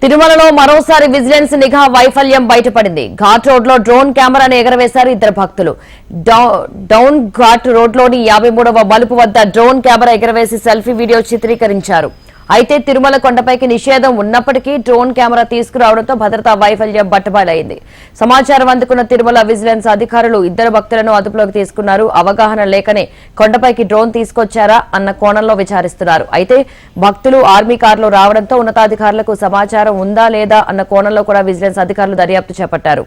తిరుమలలో మరోసారి విజిలెన్స్ నిఘా వైఫల్యం బయటపడింది. ఘాట్ రోడ్ లో డ్రోన్ కెమెరాను ఎగరవేశారు ఇద్దరు భక్తులు. డౌన్ ఘాట్ రోడ్ లోని 53వ మలుపు వద్ద డ్రోన్ కెమెరా ఎగరవేసి సెల్ఫీ వీడియో చిత్రీకరించారు. అయితే తిరుమల కొండపైకి నిషేధం ఉన్నప్పటికీ డ్రోన్ కెమెరా తీసుకురావడంతో భద్రతా వైఫల్యం బట్టబయలైంది. సమాచారం అందుకున్న తిరుమల విజిలెన్స్ అధికారులు ఇద్దరు భక్తులను అదుపులోకి తీసుకున్నారు. అవగాహన లేకనే కొండపైకి డ్రోన్ తీసుకొచ్చారా అన్న కోణంలో విచారిస్తున్నారు. అయితే భక్తులు ఆర్మీ కారులో రావడంతో ఉన్నతాధికారులకు సమాచారం ఉందా లేదా అన్న కోణంలో కూడా విజిలెన్స్ అధికారులు దర్యాప్తు చేపట్టారు.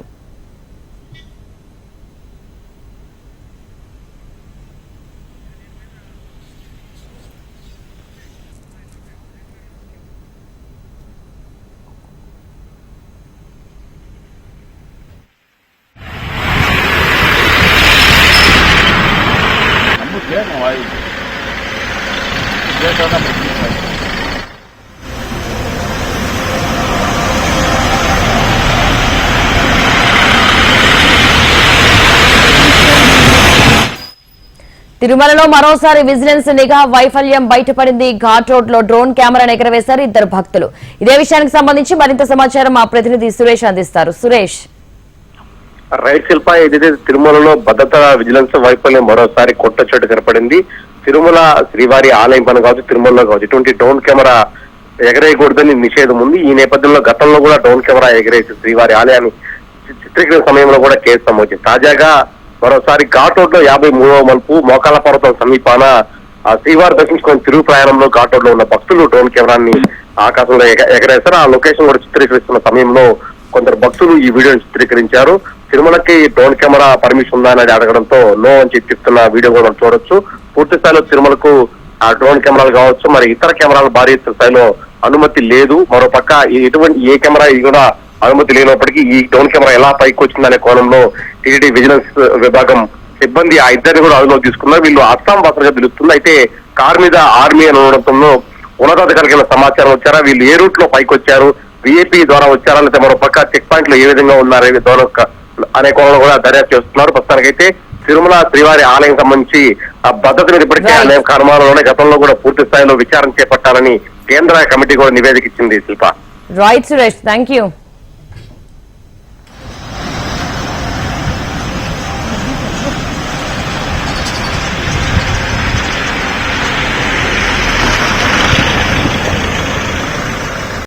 తిరుమలలో మరోసారి విజిలెన్స్ నిఘా వైఫల్యం బయటపడింది. ఘాట్ రోడ్ లో డ్రోన్ కెమెరాను ఎగరవేశారు ఇద్దరు భక్తులు. ఇదే విషయానికి సంబంధించి మరింత సమాచారం మా ప్రతినిధి సురేష్ అందిస్తారు. సురేష్, రైట్ శిల్ప, ఏదైతే తిరుమలలో భద్రతా విజిలెన్స్ వైఫల్యం మరోసారి కొట్టచోటు కనపడింది. తిరుమల శ్రీవారి ఆలయం పని కావచ్చు, తిరుమలలో కావచ్చు, ఇటువంటి డ్రోన్ కెమెరా ఎగరేయకూడదని నిషేధం ఉంది. ఈ నేపథ్యంలో గతంలో కూడా డ్రోన్ కెమెరా ఎగరేసి శ్రీవారి ఆలయాన్ని చిత్రీకరణ సమయంలో కూడా కేసు నమోదు. తాజాగా మరోసారి ఘాట్ రోడ్ లో 53వ మలుపు మోకాల పర్వతం సమీపాన శ్రీవారి దర్శించుకుని తిరుగు ప్రయాణంలో ఘాట్ రోడ్ లో ఉన్న భక్తులు డ్రోన్ కెమెరాన్ని ఆకాశంలో ఎగరేశారు. ఆ లొకేషన్ కూడా చిత్రీకరిస్తున్న సమయంలో కొందరు భక్తులు ఈ వీడియోని చిత్రీకరించారు. తిరుమలకి డ్రోన్ కెమెరా పర్మిషన్ ఉందా అనేది అడగడంతో నో అని చెప్తున్న వీడియో కూడా చూడొచ్చు. పూర్తి స్థాయిలో తిరుమలకు ఆ డ్రోన్ కెమెరాలు కావచ్చు, మరి ఇతర కెమెరాలు భారీ స్థాయిలో అనుమతి లేదు. మరోపక్క ఎటువంటి ఏ కెమెరా ఇది కూడా అనుమతి లేనప్పటికీ ఈ డ్రోన్ కెమెరా ఎలా పైకి వచ్చిందనే కోణంలో టీటీడీ విజిలెన్స్ విభాగం సిబ్బంది ఆ ఇద్దరిని కూడా అదుపులో తీసుకున్నారు. వీళ్ళు అస్సాం వాసులుగా తెలుస్తుంది. అయితే కారు మీద ఆర్మీ అని ఉండడంతో ఉన్నతాధికారులకు సమాచారం వచ్చారా, వీళ్ళు ఏ రూట్ లో పైకి వచ్చారు, విఐపి ద్వారా వచ్చారా, లేకపోతే మరోపక్క చెక్ పాయింట్ లో ఏ విధంగా ఉన్నారు అనే కోణంలో కూడా దర్యాప్తు చేస్తున్నారు. ప్రస్తుతానికైతే తిరుమల శ్రీవారి ఆలయం సంబంధించి ఆ భద్రత మీద ఇప్పటికే అనేక అనుమానాల్లోనే గతంలో కూడా పూర్తి స్థాయిలో విచారణ చేపట్టాలని కేంద్ర కమిటీ కూడా నివేదిక ఇచ్చింది. శిల్ప, రైట్ సురేష్, థ్యాంక్ యూ.